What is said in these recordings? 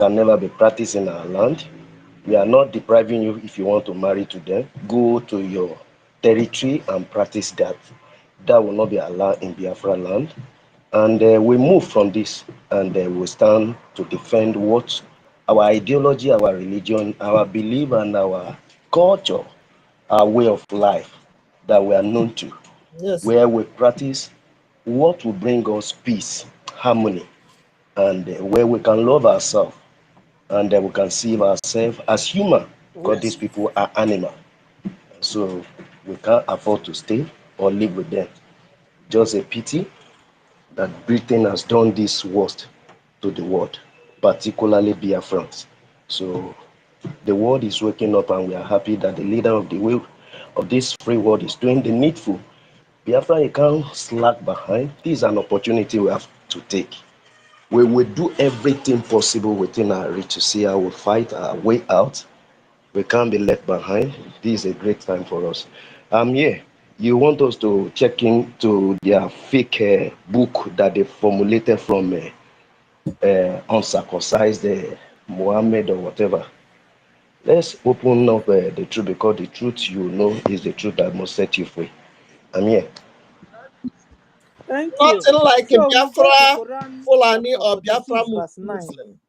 can never be practiced in our land. We are not depriving you if you want to marry to them. Go to your territory and practice that. That will not be allowed in Biafra land. And we move from this, and we stand to defend what our ideology, our religion, our belief, and our culture, our way of life that we are known to, Yes. where we practice what will bring us peace, harmony, and where we can love ourselves, and we can see ourselves as human, because Yes. these people are animal. So we can't afford to stay or live with them. Just a pity that Britain has done this worst to the world, particularly Biafrans. So the world is waking up, and we are happy that the leader of the world, of this free world, is doing the needful. Biafra, you can't slack behind. This is an opportunity we have to take. We will do everything possible within our reach to see how we fight our way out. We can't be left behind. This is a great time for us. I'm here. You want us to check into their fake book that they formulated from uncircumcised Muhammad or whatever. Let's open up the truth, because the truth is the truth that must set you free. I'm here. Thank you. Nothing like So Biafra, Quran Fulani, chapter or Biafra 46 verse 9. Muslim.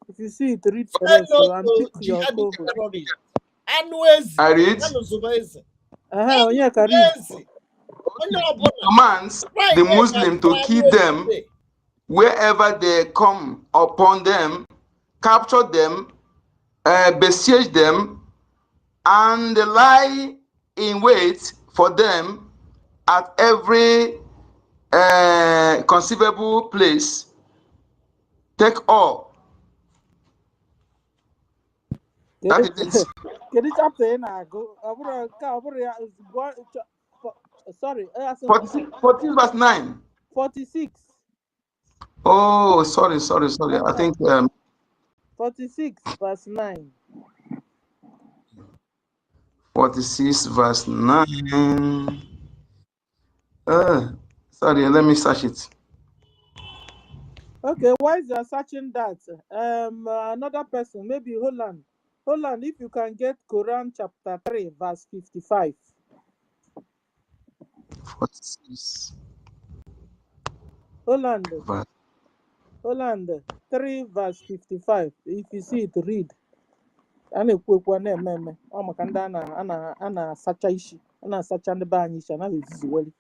If you see it, read for Say us no and to pick your jihadi co-host. terrorists. Anwezi. I read. Anuzubezi. Onye ka read. Anwezi. Onye ọbụla. Commands the Right, Muslim to kill them wherever they come upon them, capture them, besiege them, and lie in wait for them at every conceivable place. Take all. That is it. Kedu chapter ị na-agụ? Sorry, 14 verse 9. 46. Oh, sorry. I think 46 verse 9. 46 verse 9. Sorry, let me search it. Okay, while you're searching that, another person, maybe Holland, if you can get Quran chapter 3 verse 55. 46. Holland Verse. 3 verse 55. If you see it, read. A na-ekwu na-eme ọ maka ndị a na-asacha isi, a na-asacha ndị be anyị isi, a na-eziziweli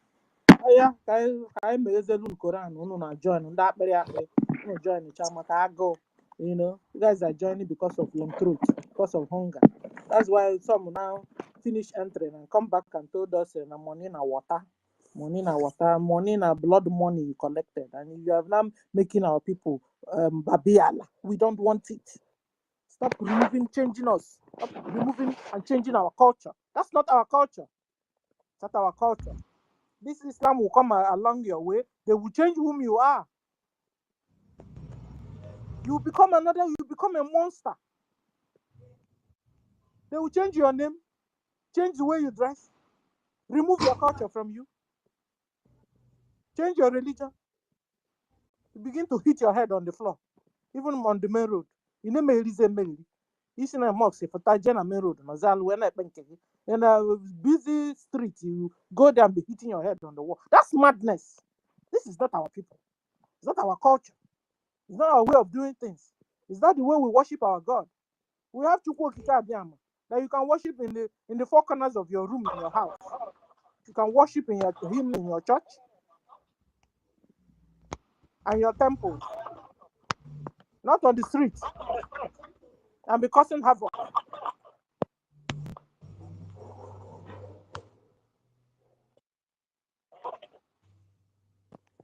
ya ka anyị meghezelu Koran. Unu na join ndị akpịrị unu join cha maka agụụ. You guys are joining because of long throat, because of hunger. That's why some now finish entering and come back and told us na money na water, money na blood money you collected, and you have now making our people babiala. We don't want it. Stop changing us. Stop removing and changing our culture. That's not our culture. That's our culture. This Islam will come along your way. They will change whom you are. You become a monster. They will change your name, change the way you dress, remove your culture from you, change your religion. You begin to hit your head on the floor, even on the main road. You know, you see, mosque if a main road, in a busy street, you go there and be hitting your head on the wall. That's madness. This is not our people. It's not our culture. It's not our way of doing things. It's not the way we worship our God. We have Chukwu Abiyama that you can worship in the four corners of your room in your house. You can worship him in your church and your temples, not on the street and be causing havoc.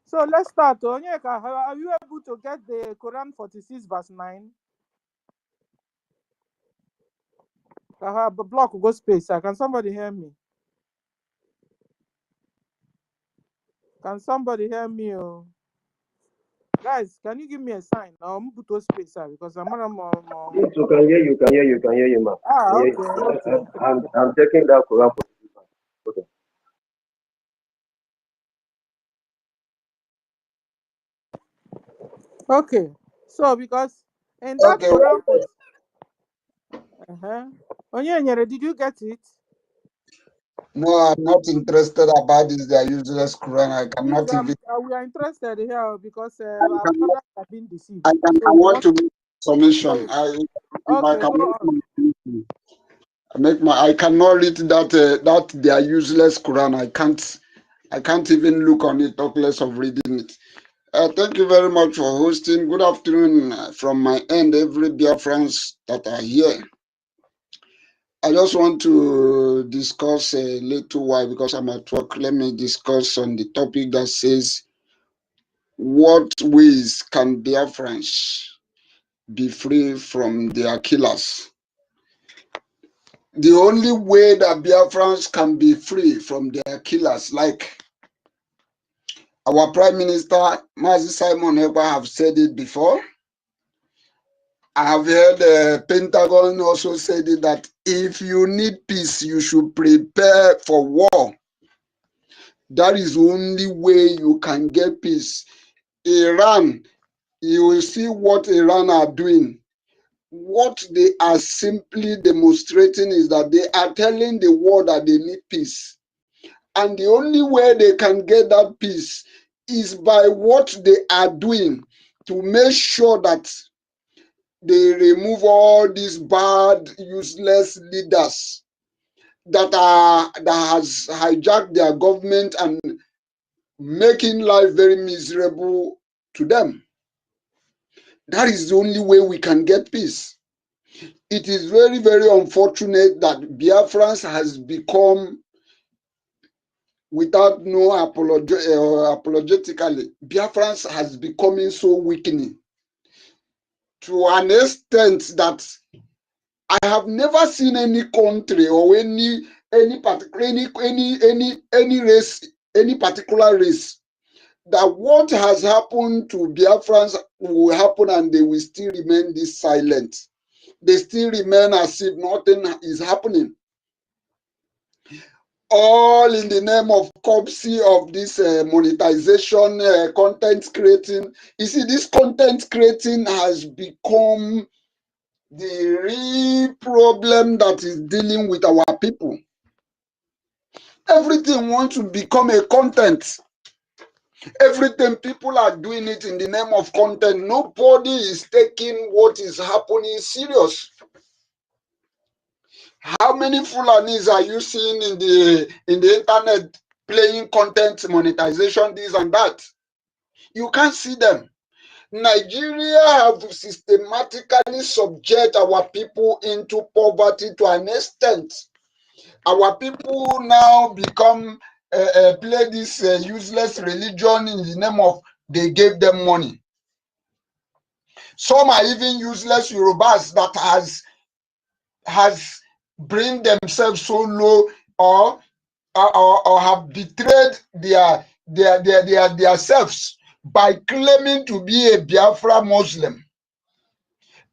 So let's start. Onyeka, are you able to get the Quran 46 verse 9? I have a block go space. Can somebody hear me? Can somebody hear me? Oh? Guys, can you give me a sign? I'm put to space because I'm more. Yes, you can hear you, man. Okay. I'm checking that Quran for you. Okay. Okay, so because And that Okay. Quran put. Onyanyere, did you get it? No, I'm not interested about this. They are useless Quran. I Please, cannot even. we are interested here because I, our cannot, brothers have been deceived. I So we want want to make submission. to. If I Okay, can go make on. I cannot read that they are useless Quran. I can't even look on it, talk less of reading it. Thank you very much for hosting. Good afternoon from my end, every Biafrans that are here. I just want to discuss a little while because I'm at work. Let me discuss on the topic that says, what ways can Biafrans be free from their killers? The only way that Biafrans can be free from their killers, like our Prime Minister, Mazi Simon Ekpa, have said it before. I have heard the Pentagon also said it, that if you need peace, you should prepare for war. That is the only way you can get peace. Iran, you will see what Iran are doing. What they are simply demonstrating is that they are telling the world that they need peace. And the only way they can get that peace is by what they are doing to make sure that they remove all these bad, useless leaders that has hijacked their government and making life very miserable to them. That is the only way we can get peace. It is very, very unfortunate that Biafrans has become, without no apologetically, Biafrans has becoming so weakening to an extent that I have never seen any country or any particular any race, any particular race, that what has happened to Biafrans will happen and they will still remain this silent. They still remain as if nothing is happening. All in the name of copsy of this monetization, content creating. You see, this content creating has become the real problem that is dealing with our people. Everything wants to become a content. Everything, people are doing it in the name of content. Nobody is taking what is happening serious. How many Fulanis are you seeing in the internet playing content monetization, this and that? You can't see them. Nigeria have systematically subject our people into poverty to an extent. Our people now become play this useless religion in the name of they gave them money. Some are even useless Yorubas that has bring themselves so low or have betrayed their selves by claiming to be a Biafra Muslim,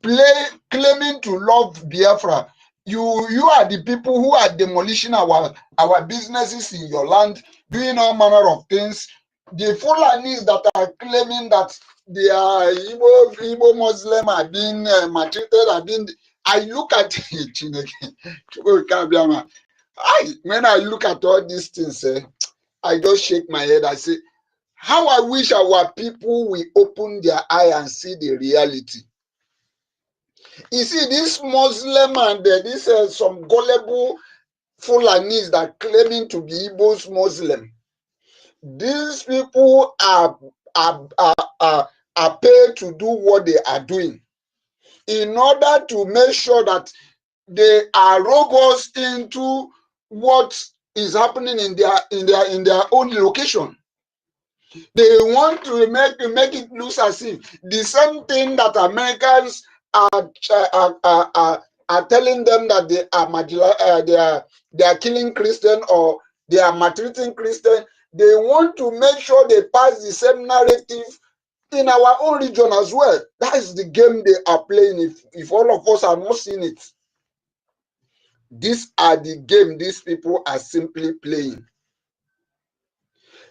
claiming to love Biafra. You are the people who are demolishing our businesses in your land, doing all manner of things. The Fulanis that are claiming that they are Igbo Muslim are being maltreated, are being. I look at when I look at all these things, I just shake my head. I say, how I wish our people will open their eye and see the reality. You see, this Muslim and this some gullible Fulanis that claiming to be Igbo's Muslim. These people are paid to do what they are doing in order to make sure that they are robust into what is happening in their own location. They want to make it look as if the same thing that Americans are telling them that they are killing Christian or they are maltreating Christian. They want to make sure they pass the same narrative in our own region as well. That is the game they are playing. If all of us are not seeing it, these are the game these people are simply playing.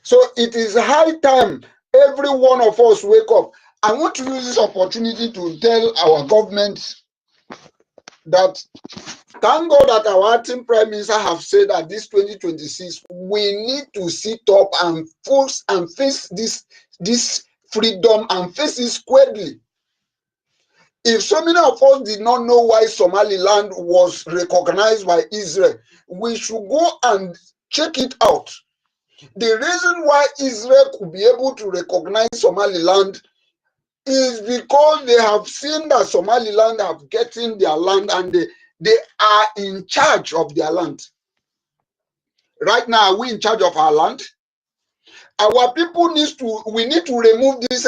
So it is high time every one of us wake up. I want to use this opportunity to tell our government that thank God that our acting prime minister have said that this 2026 we need to sit up and force and face this freedom and face it squarely. If so many of us did not know why Somaliland was recognized by Israel, we should go and check it out. The reason why Israel could be able to recognize Somaliland is because they have seen that Somaliland have gotten their land and they are in charge of their land. Right now, are we in charge of our land? Our people we need to remove this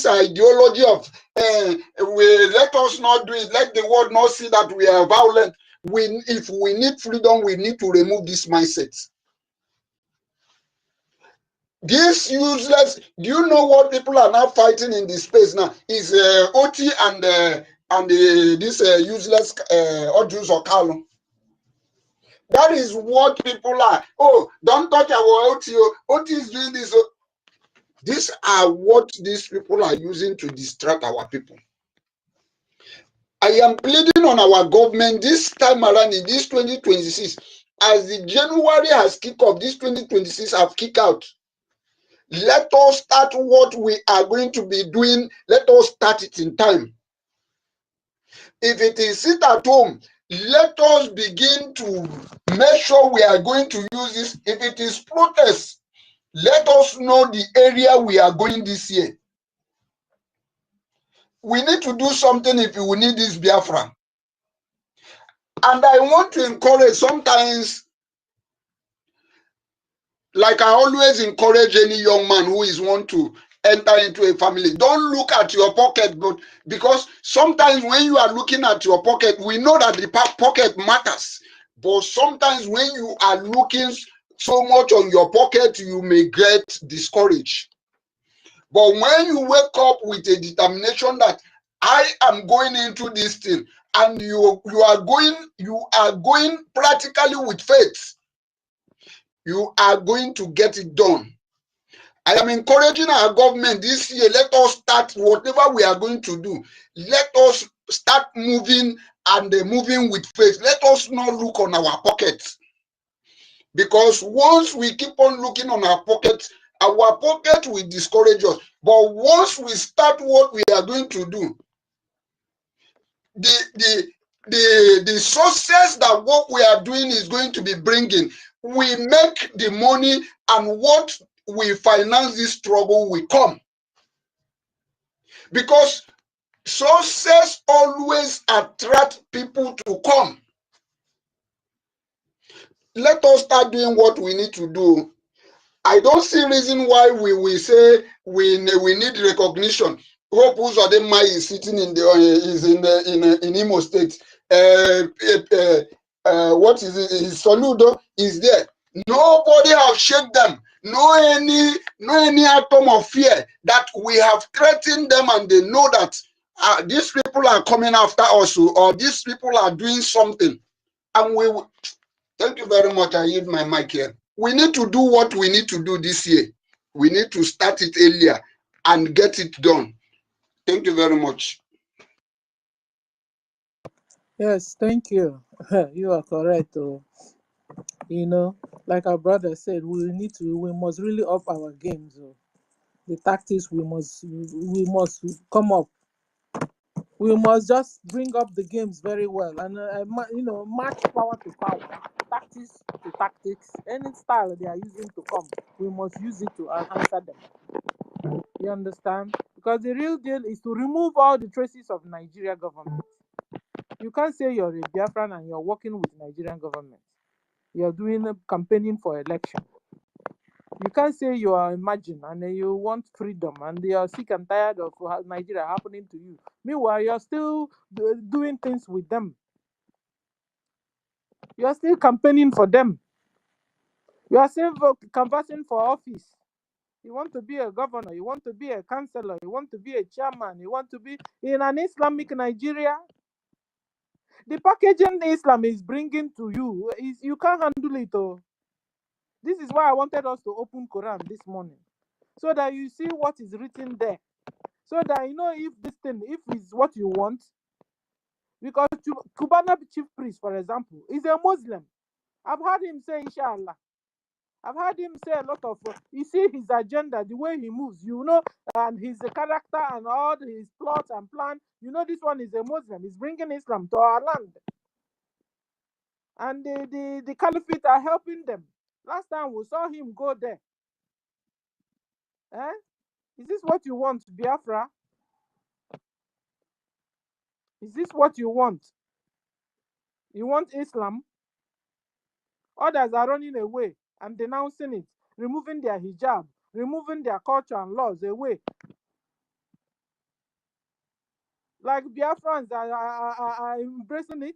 ideology of let us not do it, let the world not see that we are violent. If we need freedom, we need to remove this mindset. This useless. Do you know what people are now fighting in this space now? Is OT and this useless Odus or Kalu. That is what people are. Oh, don't touch our OT. OT is doing this. These are what these people are using to distract our people. I am pleading on our government this time around in this 2026, as the January has kicked off, this 2026 have kicked out. Let us start what we are going to be doing. Let us start it in time. If it is sit at home, let us begin to make sure we are going to use this. If it is protest, let us know the area we are going this year. We need to do something if we need this Biafra. And I want to encourage sometimes, like I always encourage any young man who is want to enter into a family, don't look at your pocket, but because sometimes when you are looking at your pocket, we know that the pocket matters. But sometimes when you are looking so much on your pocket, you may get discouraged. But when you wake up with a determination that I am going into this thing, and you are going practically with faith, you are going to get it done. I am encouraging our government this year. Let us start whatever we are going to do. Let us start moving and moving with faith. Let us not look on our pockets. Because once we keep on looking on our pocket will discourage us. But once we start what we are going to do, the success that what we are doing is going to be bringing, we make the money, and what we finance this struggle will come. Because success always attracts people to come. Let us start doing what we need to do. I don't see reason why we will say we need recognition. Hope Uzodinma is sitting in Imo State. What is it? Soludo is there. Nobody have shaken them. No any atom of fear that we have threatened them, and they know that these people are coming after us, or these people are doing something. And we will. Thank you very much. I yield my mic here. We need to do what we need to do this year. We need to start it earlier and get it done. Thank you very much. Yes, thank you. You are correct. You know, like our brother said, we must really up our games. The tactics we must come up. We must just bring up the games very well, and match power to power, tactics to tactics. Any style they are using to come, we must use it to answer them. You understand? Because the real deal is to remove all the traces of Nigeria government. You can't say you're a Biafran and you're working with Nigerian government. You're doing campaigning for election. You can't say you are imagine and you want freedom and you are sick and tired of Nigeria happening to you. Meanwhile, you're still doing things with them. You're still campaigning for them. You are still canvassing for office. You want to be a governor, you want to be a councillor, you want to be a chairman, you want to be in an Islamic Nigeria. The packaging Islam is bringing to you, you can't handle it. This is why I wanted us to open Quran this morning, so that you see what is written there. so that you know if this thing, if it's what you want. Because Cubana chief priest, for example, is a Muslim. I've heard him say Inshallah. I've heard him say a lot of, you see his agenda, the way he moves, you know, and his character and all his plots and plan. You know, this one is a Muslim. He's bringing Islam to our land. And the caliphate are helping them. Last time we saw him go there. Eh? Is this what you want, Biafra? Is this what you want? You want Islam? Others are running away and denouncing it, removing their hijab, removing their culture and laws away. Like Biafrans are embracing it.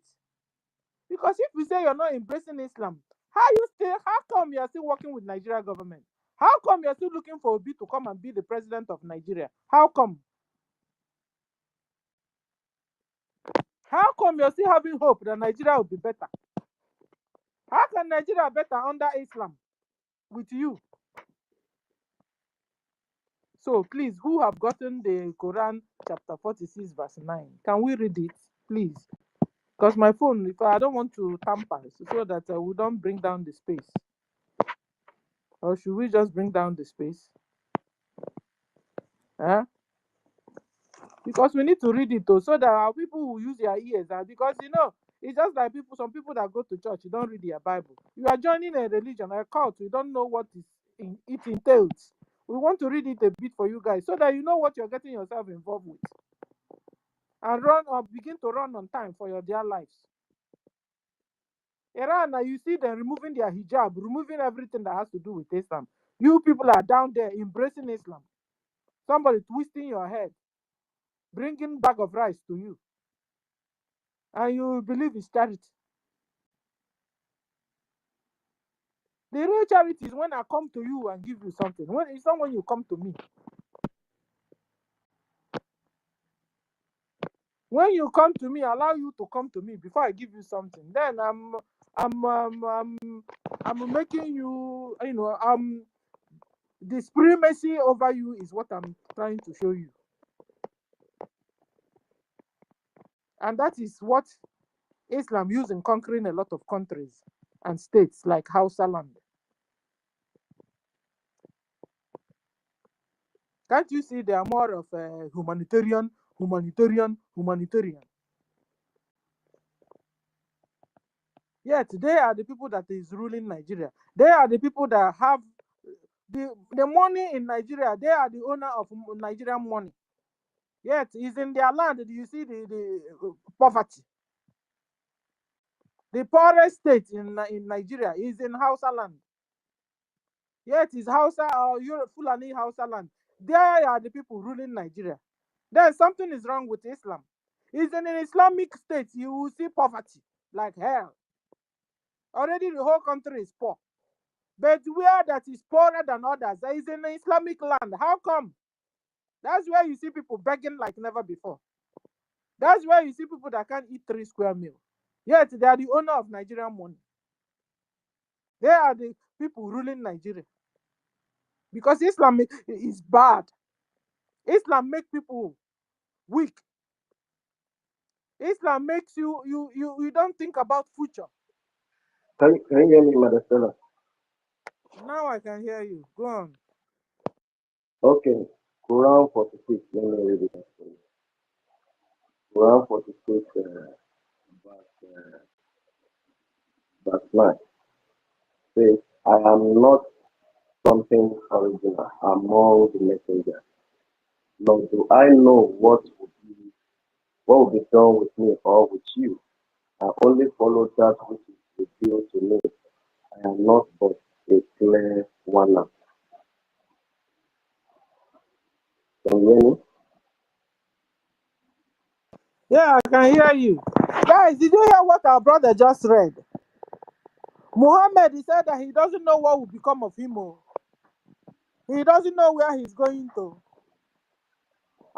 Because if we say you're not embracing Islam, how come you're still working with Nigeria government? How come you're still looking for Obi to come and be the president of Nigeria? How come? How come you're still having hope that Nigeria will be better? How can Nigeria better under Islam with you? So please, who have gotten the Quran chapter 46 verse 9? Can we read it, please? Because my phone, if I don't want to tamper, so that we don't bring down the space. Or should we just bring down the space? Huh? Because we need to read it though, so that our people will use their ears. Because you know, it's just like some people that go to church, you don't read their Bible. You are joining a religion, a cult, you don't know what it entails. We want to read it a bit for you guys, so that you know what you're getting yourself involved with. And run or begin to run on time for your dear lives. Iran, now you see them removing their hijab, removing everything that has to do with Islam. You people are down there embracing Islam. Somebody twisting your head, bringing bag of rice to you. And you believe it's charity. The real charity is when I come to you and give you something. It's not when you come to me. When you come to me, allow you to come to me before I give you something. Then I'm making you, you know, the supremacy over you is what I'm trying to show you. And that is what Islam used in conquering a lot of countries and states like Hausa land. Can't you see they are more of a humanitarian? Yet they are the people that is ruling Nigeria. They are the people that have the money in Nigeria. They are the owner of Nigerian money. Yet it's in their land. Do you see the poverty? The poorest state in Nigeria is in Hausa land. Yet it's Hausa or Fulani Hausa land. They are the people ruling Nigeria. Then something is wrong with Islam. It's in an Islamic state, you will see poverty like hell. Already the whole country is poor. But where that is poorer than others, there is an Islamic land. How come? That's where you see people begging like never before. That's where you see people that can't eat 3 square meals. Yet they are the owner of Nigerian money. They are the people ruling Nigeria. Because Islam is bad. Islam makes people weak. Islam makes you don't think about future. Can you hear me, Mother Stella? Now I can hear you. Go on. Okay. Quran 46. Let me read it. Quran 46, verse 9. Says, I am not something original among the messengers. Nor do I know what will be done with me or with you. I only follow that which is revealed to me. I am not but a clear one. Can you hear me? Yeah, I can hear you. Guys, did you hear what our brother just read? Muhammad, he said that he doesn't know what will become of him. He doesn't know where he's going to.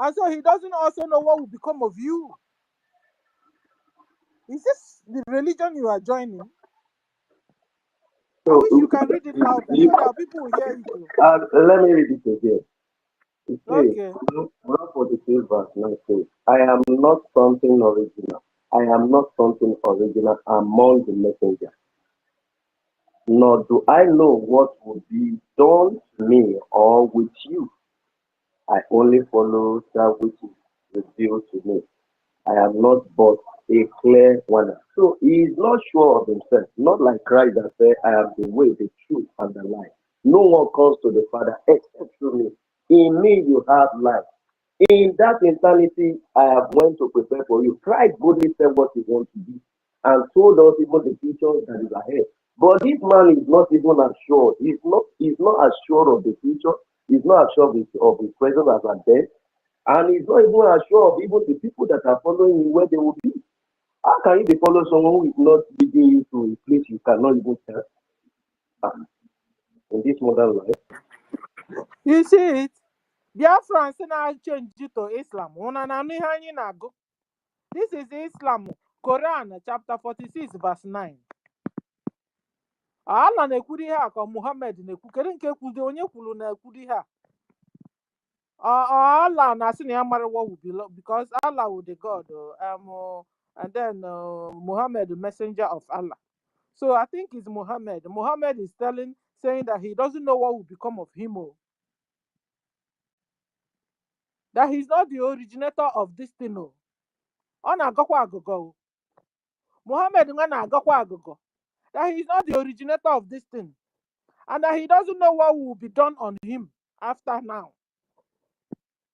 And so he doesn't also know what will become of you. Is this the religion you are joining? I wish you can read it louder so that people will hear it. Let me read it again. It says, Okay. Quran 46 verse 9 says, I am not something original. I am not something original among the messengers. Nor do I know what will be done to me or with you. I only follow that which is revealed to me. I am not but a clear one. So he is not sure of himself, not like Christ that said, I am the way, the truth, and the life. No one comes to the Father except through me. In me you have life. In that eternity I have went to prepare for you. Christ boldly said what he wants to do and told us even the future that is ahead. But this man is not even assured. He's not assured of the future. He's not assured of his presence as a death. And he's not even assured of even the people that are following him where they will be. How can you be following someone who is not leading you to a place you cannot even tell in this modern life? You see it? Biafran say na change it to Islam. Una na nu ihe anyị na-agụ. This is Islam. Quran chapter 46 verse 9. Allah na-ekwuru ihe a ka Muhammad na-ekwu. Kedu nke kwudo onye kwuru na-ekwuru ihe a? Allah na-asị na ya mara what will be because Allah was the God. And then Muhammad the messenger of Allah. So I think it's Muhammad. Muhammad is saying that he doesn't know what will become of him. That he's not the originator of this thing. Ọ na-agakwa agụgọ. Muhammad nwa na-agakwa agụgọ. That he's not the originator of this thing. And that he doesn't know what will be done on him after now.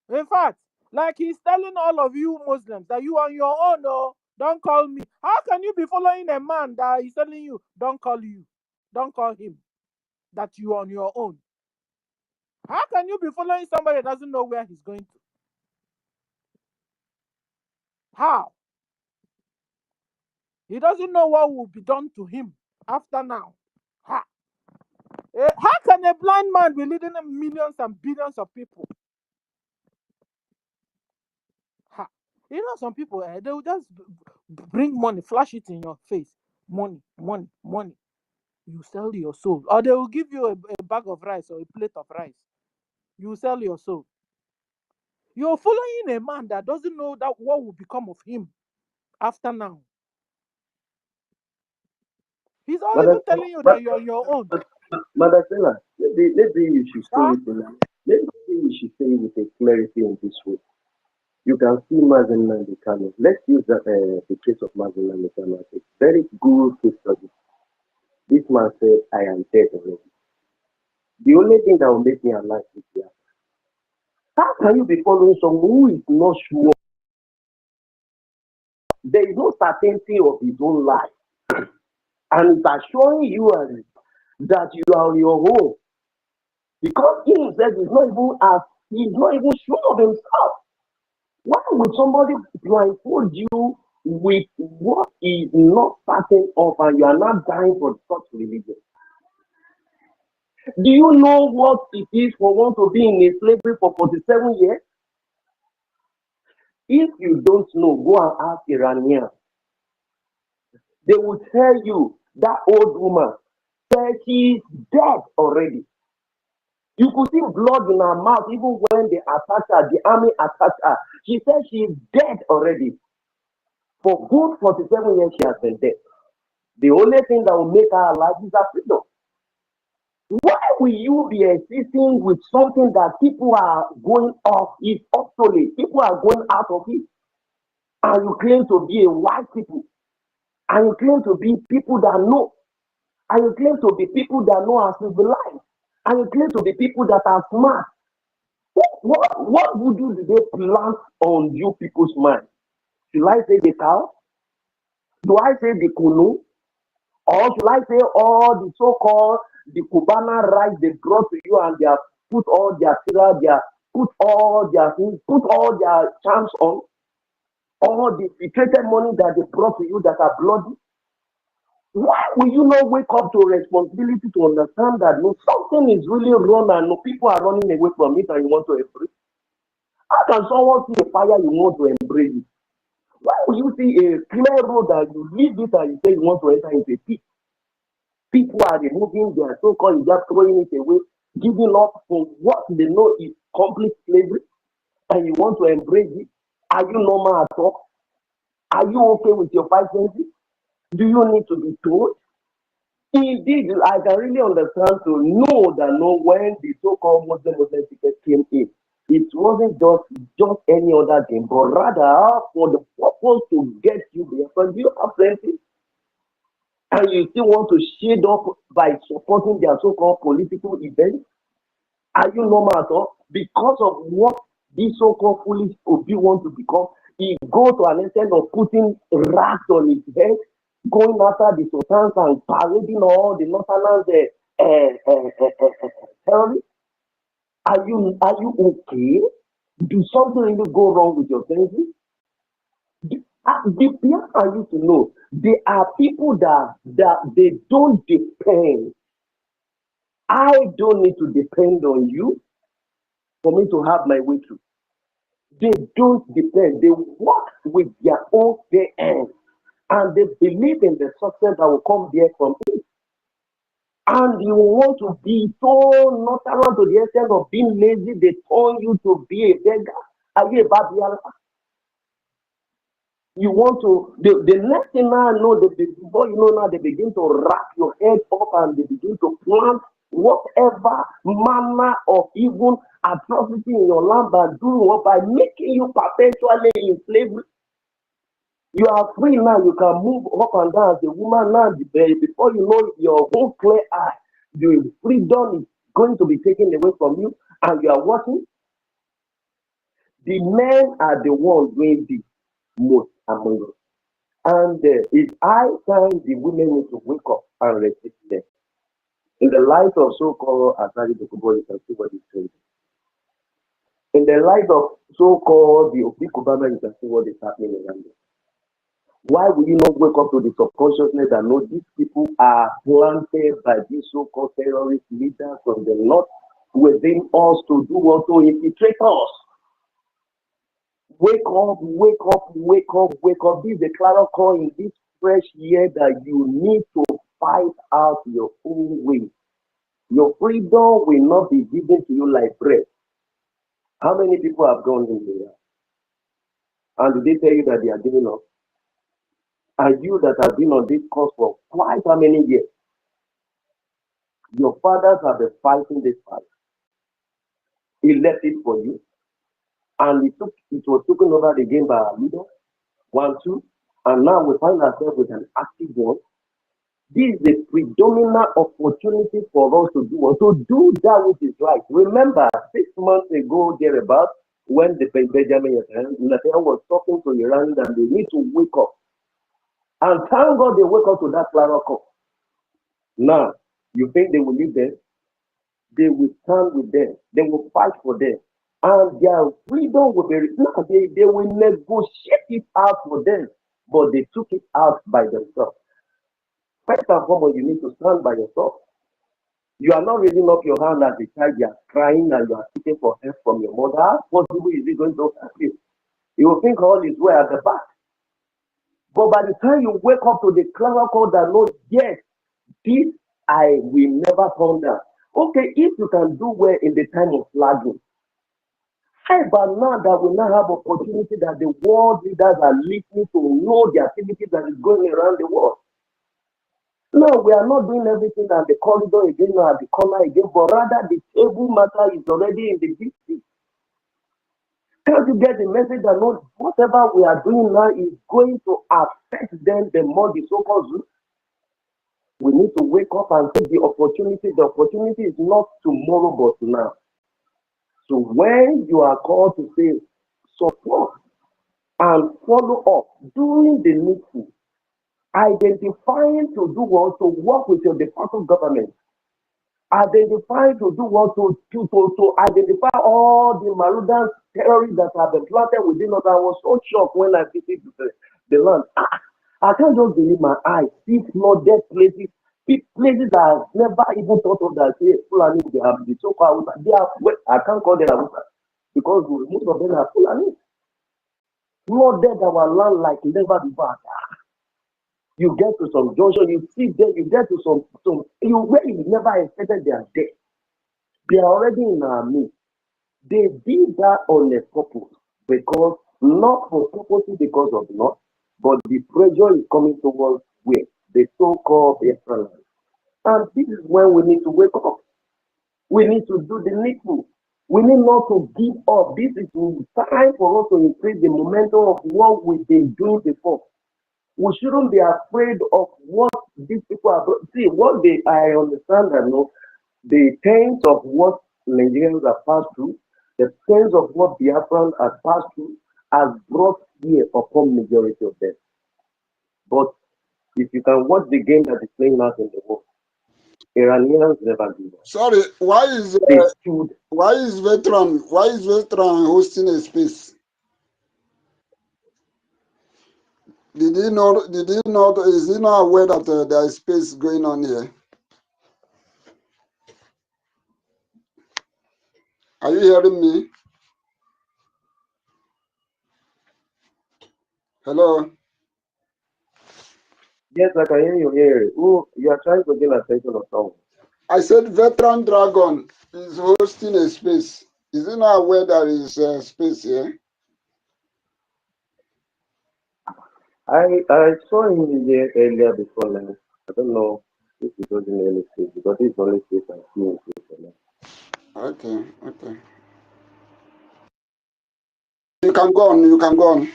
In fact, like he's telling all of you Muslims that you on your own, don't call me. How can you be following a man that is telling you, don't call him, that you on your own? How can you be following somebody that doesn't know where he's going to? How? He doesn't know what will be done to him after now. How can a blind man be leading millions and billions of people? You know, some people, they will just bring money, flash it in your face. Money, money, money. You sell your soul. Or they will give you a bag of rice or a plate of rice. You sell your soul. You're following a man that doesn't know that what will become of him after now. He's not even telling you that you're your own. Madasela, maybe you should say it maybe you should say it with a clarity in this way. You can see NNAMDI KANU. Let's use the case of NNAMDI KANU as a very good case study. This man said, I am dead already. The only thing that will make me alive is death. How can you be following someone who is not sure? There is no certainty of his own life. And it's assuring you that you are on your own. Because he himself is not even sure of himself. Why would somebody blindfold you with what is not certain of and you are not dying for such religion? Do you know what it is for one to be in a slavery for 47 years? If you don't know, go and ask Iranians. They will tell you that old woman said she's dead already. You could see blood in her mouth even when they attacked her, the army attacked her. She said she's dead already. For good 47 years she has been dead. The only thing that will make her alive is her freedom. Why will you be existing with something that people are going off, is obsolete? People are going out of it. And you claim to be a wise people. And you claim to be people that know. And you claim to be people that know how to civilized. And you claim to be people that are smart. What voodoo do they plant on you people's mind? Should I say the cow? Do I say the kunu? Or should I say all the so-called the Cubana rice they brought to you and they have put all their cereal, put all their things, put all their charms on, all the filtrated money that they brought to you that are bloody? Why will you not wake up to responsibility to understand that no, something is really wrong and no, people are running away from it and you want to embrace? How can someone see a fire you want to embrace it? Why will you see a clear road that you leave it and you say you want to enter into a pit? People are removing their so-called hijab, throwing it away, giving up for what they know is complete slavery and you want to embrace it? Are you normal at all? Are you okay with your 5 senses? Do you need to be told? Indeed, I can really understand to know that no, when the so-called Muslim ticket came in, it wasn't just any other thing, but rather for the purpose to get you there. But you have plenty, and you still want to shade up by supporting their so-called political events. Are you normal at all? Because of what this so-called foolish Obi want to become, he go to an extent of putting racks on his head, going after the sultans and parading all the northerners terrorists. Are you okay? Do something really go wrong with your senses? The people I used to know, they are people that they don't depend. I don't need to depend on you for me to have my way through. They don't depend. They work with their own hands, and they believe in the success that will come there from it. And you want to be so nonchalant to the extent of being lazy, they turn you to be a beggar. Are you a Babiala? You want to, the next thing I know, before you know now, they begin to wrap your head up and they begin to plant whatever manner of even atrocity in your land by doing what? By making you perpetually in slavery. You are free now, you can move up and down as a woman now. Before you know it, your whole clear eye, your freedom is going to be taken away from you, and you are watching. The men are the ones doing this most among us. And it's high time the women need to wake up and resist them. In the light of so-called Asari Dokubo, you can see what he's saying. In the light of so-called the Obi Kubana, you can see what is happening around them. Why will you not wake up to the subconsciousness and know these people are planted by these so-called terrorist leaders from the north within us to do what? To infiltrate us. Wake up, wake up, wake up, wake up. This is the clarion call in this fresh year that you need to fight out your own way. Your freedom will not be given to you like bread. How many people have gone in here? And did they tell you that they are giving up? And you that have been on this course for quite how many years? Your fathers have been fighting this fight. He left it for you. And it was taken over again by our leader. 1, 2. And now we find ourselves with an active one. This is a predominant opportunity for us to do that which is right. Remember, 6 months ago, thereabout, when the Benjamin Netanyahu was talking to Iran that they need to wake up. And thank God they wake up to that clarion call. Now, you think they will leave them? They will stand with them. They will fight for them. And their freedom will be, no, they will negotiate it out for them. But they took it out by themselves. First and foremost, you need to stand by yourself. You are not raising up your hand as a child, you are crying and you are seeking for help from your mother. How possible is it going to happen? You will think all is well at the back. But by the time you wake up to the clarion call that knows, yes, this I will never turn down. Okay, if you can do well in the time of flagging, but now that we now have opportunity that the world leaders are listening to know the activities that is going around the world. No, we are not doing everything at the corridor again or at the corner again, but rather the table matter is already in the district. Can't you get the message that no, whatever we are doing now is going to affect them the more the so-called Jews? We need to wake up and take the opportunity. The opportunity is not tomorrow, but now. So when you are called to say support and follow up, doing the needful, identifying to do what, to work with your department government, identifying to do what, to identify all the Marudan terrorists that have been planted within us. I was so shocked when I visited the land. I can't just believe my eyes. See flooded places, places that I've never even thought of that. Say, Fulani, they have the so-called, they are, I can't call them Hausa because most of them are Fulani. Flooded our land like never before. You get to some junction, you see them, you get to some where you never expected they are there. They are already in our midst. They did that on a purpose because not for purpose because of not, but the pressure is coming towards where the so-called Biafran. And this is when we need to wake up. We need to do the needful. We need not to give up. This is time for us to increase the momentum of what we've been doing before. We shouldn't be afraid of what these people are. See, what they, I understand and know, the pains of what Nigerians have passed through, the pains of what Biafran has passed through, has brought fear upon majority of them. But if you can watch the game that is playing out in the world, Iranians never give up. Sorry, They stood. why is veteran hosting a space? Did he know? Is he not aware that there is space going on here? Are you hearing me? Hello. Yes, I can hear you here. Oh, you are trying to get attention of someone. I said veteran dragon is hosting a space. Is he not aware there is space here? I saw him here earlier before now. I don't know if it was in any stage because it's only stage I see in stage now. Okay, okay. You can go on. You can go on.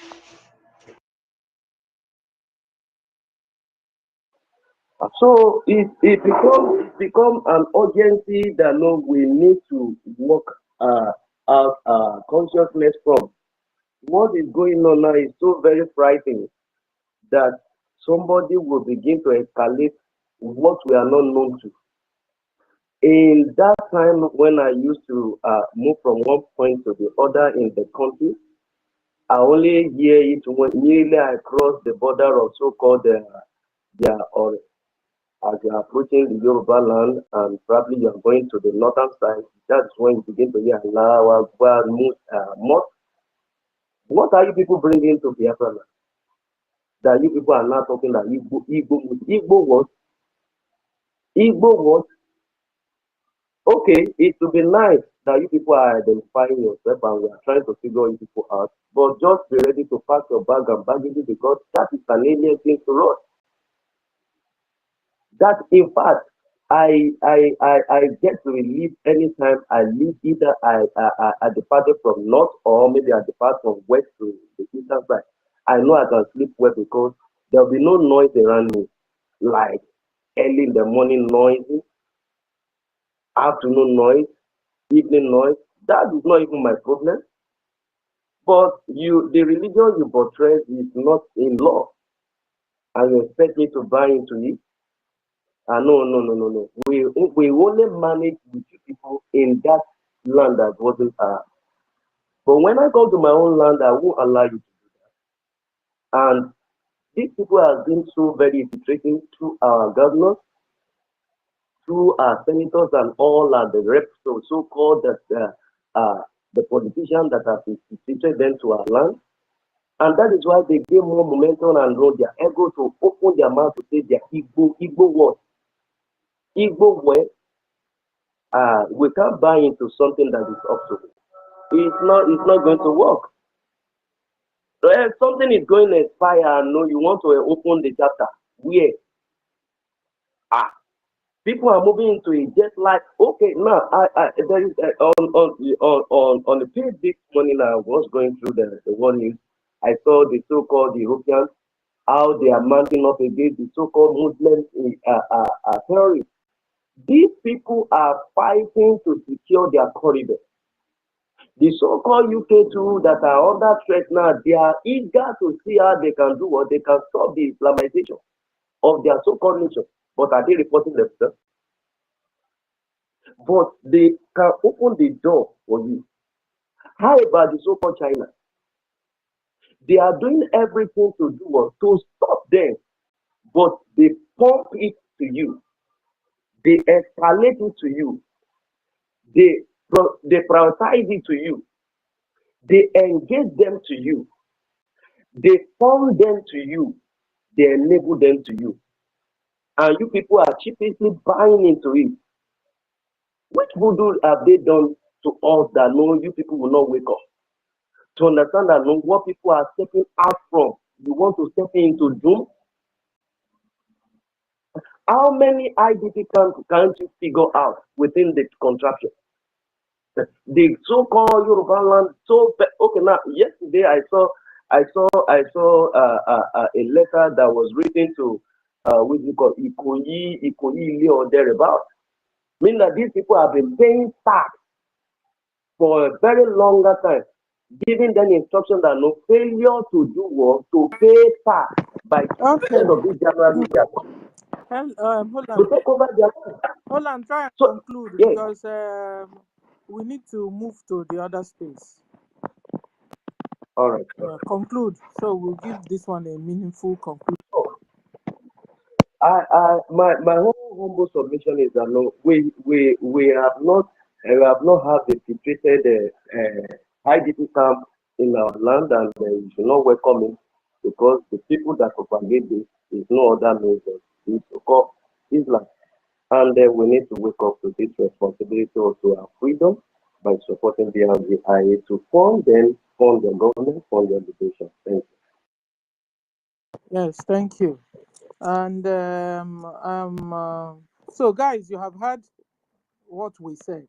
So it become an urgency that no, we need to work out consciousness from. What is going on now is so very frightening that somebody will begin to escalate what we are not known to. In that time when I used to move from one point to the other in the country, I only hear it when nearly I cross the border of so-called or as you are approaching the Yoruba land and probably you are going to the northern side, that's when you begin to hear Allah Akbar, what are you people bringing to Biafra land? That you people are not talking that Igbo what? Igbo what? Okay, it would be nice that you people are identifying yourself and we are trying to figure you people out, but just be ready to pack your bag and baggage because that is an alien thing to us. That in fact, I get to relieve anytime I leave either I departed from north or maybe I depart from west to the eastern side. I know I can sleep well because there will be no noise around me, like early in the morning noise, afternoon noise, evening noise. That is not even my problem. But the religion you portray is not in law, and you expect me to buy into it. No. We only manage with you people in that land that wasn't ours. But when I come to my own land, I won't allow you to do that. And these people have been so very infiltrating through our governors, through our senators, and all the reps, so-called the politicians that have infiltrated them to our land. And that is why they gain more momentum and roll their ego to open their mouth to say their Igbo what? Igbo where? We can't buy into something that is up to it. It's not going to work. So if something is going to expire and no, you want to open the chapter. Where? People are moving into it just like okay now. There is on the page this morning I was going through the world news. I saw the so-called Europeans how they are mounting up against the so-called Muslim terrorists. These people are fighting to secure their corridor. The so-called UK too that are under threat now, they are eager to see how they can do what they can stop the Islamization of their so-called nation. But are they reporting themselves? But they can open the door for you. How about the so-called China? They are doing everything to do what? To stop them. But they pump it to you. They escalate it to you. They prioritize it to you. They engage them to you. They form them to you. They enable them to you. And you people are cheaply buying into it. Which voodoo have they done to us that no, you people will not wake up. To understand that no, what people are stepping out from, you want to step into doom. How many IDP camps can't you figure out within the contraption? The so-called Yoruba land. So okay, now yesterday I saw a letter that was written to what you call Ikoyi or thereabout. Meaning that these people have been paying tax for a very longer time, giving them instruction that no failure to do work to pay tax by Okay. end of this January Hold to on. take over their land. Hold on. Try and So conclude yeah, because we need to move to the other space. all right. Conclude. So we'll give this one a meaningful conclusion. So, my whole humble submission is that no, we have not had the situated IDP camp in our land, and we should not welcome it because the people that propagate this is no other means than this so-called Islam, and we need to wake up to this responsibility to our freedom by supporting the RGIA to fund them, fund their government, fund their education. Thank you. Yes, thank you. And so guys, you have heard what we said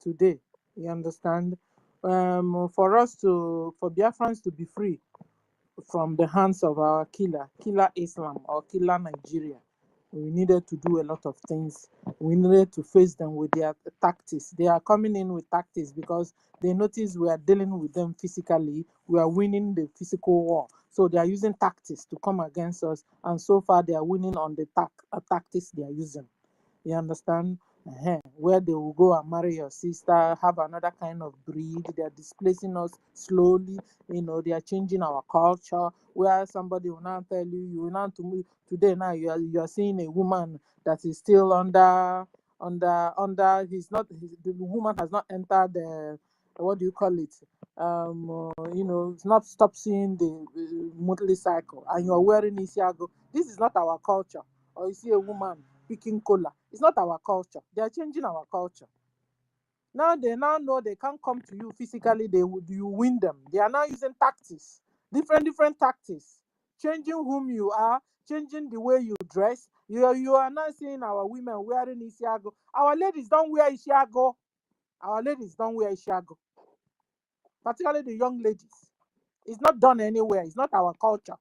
today. You understand? For Biafrans to be free from the hands of our killer Islam or killer Nigeria, we needed to do a lot of things. We needed to face them with their tactics. They are coming in with tactics because they notice we are dealing with them physically. We are winning the physical war. So they are using tactics to come against us. And so far, they are winning on the tactics they are using. You understand? Where they will go and marry your sister, have another kind of breed. They are displacing us slowly. They are changing our culture. Where somebody will now tell you, you will now to me today. Now you are seeing a woman that is still under. He's not. The woman has not entered the. What do you call it? It's not stop seeing the monthly cycle, and you are wearing isiago. This is not our culture. Or you see a woman picking cola. It's not our culture. They are changing our culture. Now they now know they can't come to you physically. You win them. They are now using tactics, different tactics, changing whom you are, changing the way you dress. You are now seeing our women wearing isiago. Our ladies don't wear isiago. Our ladies don't wear isiago, particularly the young ladies. It's not done anywhere. It's not our culture.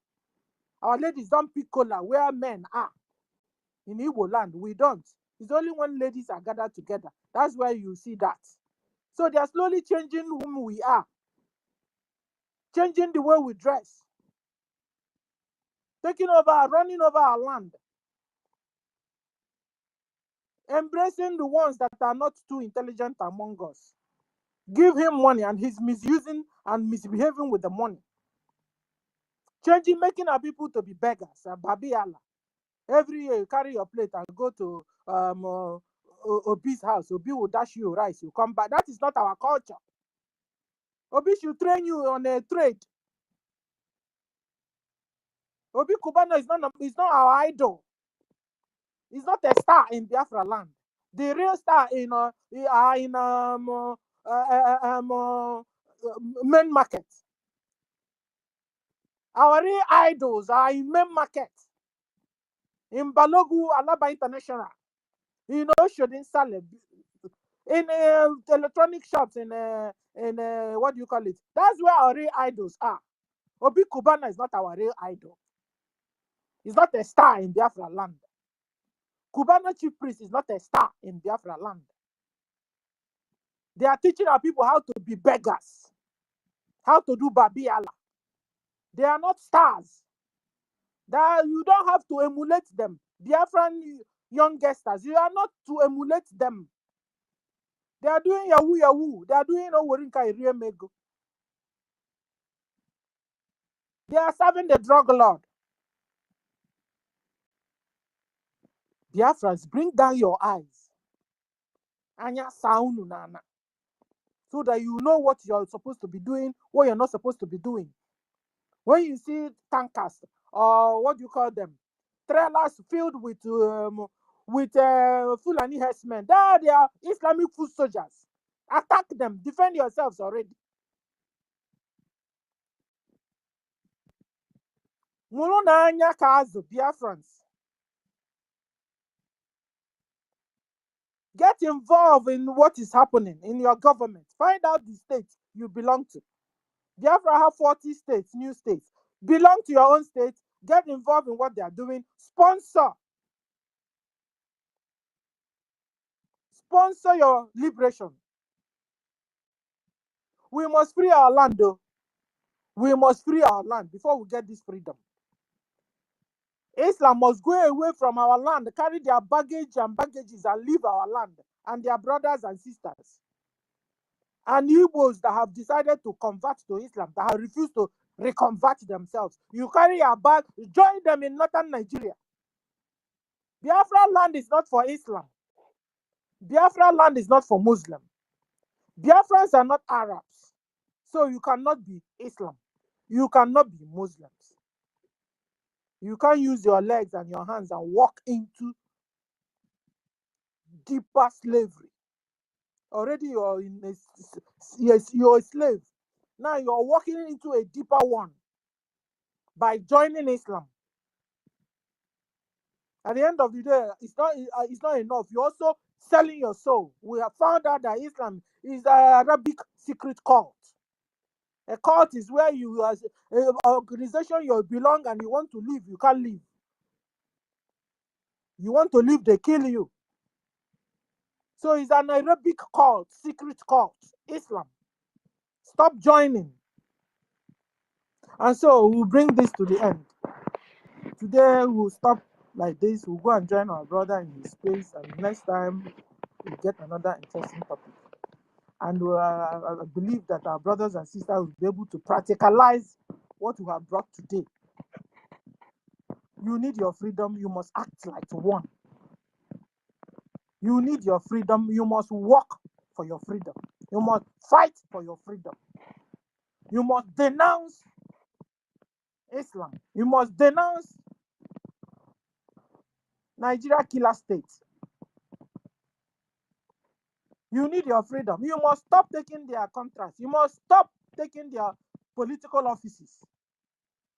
Our ladies don't pick cola where men are. In Igbo land, we don't. It's only when ladies are gathered together. That's where you see that. So they are slowly changing whom we are, changing the way we dress, taking over, running over our land, embracing the ones that are not too intelligent among us. Give him money and he's misusing and misbehaving with the money. Changing, making our people to be beggars. Babi Allah. Every year you carry your plate and go to Obi's house. Obi will dash you rice. You come back. That is not our culture. Obi should train you on a trade. Obi Kubana is not our idol. He's not a star in Biafra land. The real star in main market. Our real idols are in main market. In Balogu, Alaba International. Shodin Salem. In electronic shops, in what do you call it? That's where our real idols are. Obi Kubana is not our real idol. He's not a star in Biafra land. Cubano chief priest is not a star in Biafra land. They are teaching our people how to be beggars, how to do Babi Allah. They are not stars. You don't have to emulate them. Biafran young gesters, you are not to emulate them. They are doing Yahoo Yahoo. They are doing Owarinka Iriemego. They are serving the drug lord. Biafrans, bring down your eyes. Anya saunu nana. So that you know what you're supposed to be doing, what you're not supposed to be doing. When you see tankers or what do you call them, trailers filled with Fulani herdsmen, they are Islamic foot soldiers. Attack them. Defend yourselves already. Mulunanya Kazu, Biafrans. Get involved in what is happening in your government. Find out the state you belong to. Biafra have 40 states, new states. Belong to your own state. Get involved in what they are doing. Sponsor your liberation. We must free our land, though. We must free our land before we get this freedom. Islam must go away from our land, carry their baggage and baggages and leave our land, and their brothers and sisters. And Igbos that have decided to convert to Islam, that have refused to reconvert themselves. You carry your bag, join them in northern Nigeria. Biafra land is not for Islam. Biafra land is not for Muslim. Biafrans are not Arabs. So you cannot be Islam. You cannot be Muslims. You can't use your legs and your hands and walk into deeper slavery. Already you're you're a slave. Now you're walking into a deeper one by joining Islam. At the end of the day, it's not enough. You're also selling your soul. We have found out that Islam is an Arabic secret cult. A cult is where you, as an organization, you belong and you want to live, you can't live. You want to live, they kill you. So it's an Arabic cult, secret cult, Islam. Stop joining. And so we'll bring this to the end. Today we'll stop like this. We'll go and join our brother in his space, and next time we'll get another interesting topic. And I believe that our brothers and sisters will be able to practicalize what we have brought today. You need your freedom, you must act like one. You need your freedom, you must work for your freedom. You must fight for your freedom. You must denounce Islam. You must denounce Nigeria killer state. You need your freedom. You must stop taking their contracts. You must stop taking their political offices.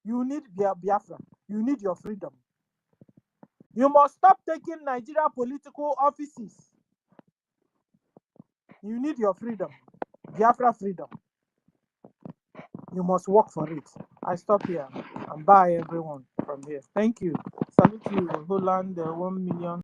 You need Biafra. You need your freedom. You must stop taking Nigeria political offices. You need your freedom. Biafra freedom. You must work for it. I stop here and bye everyone from here. Thank you. Salute you, Holland, 1 million.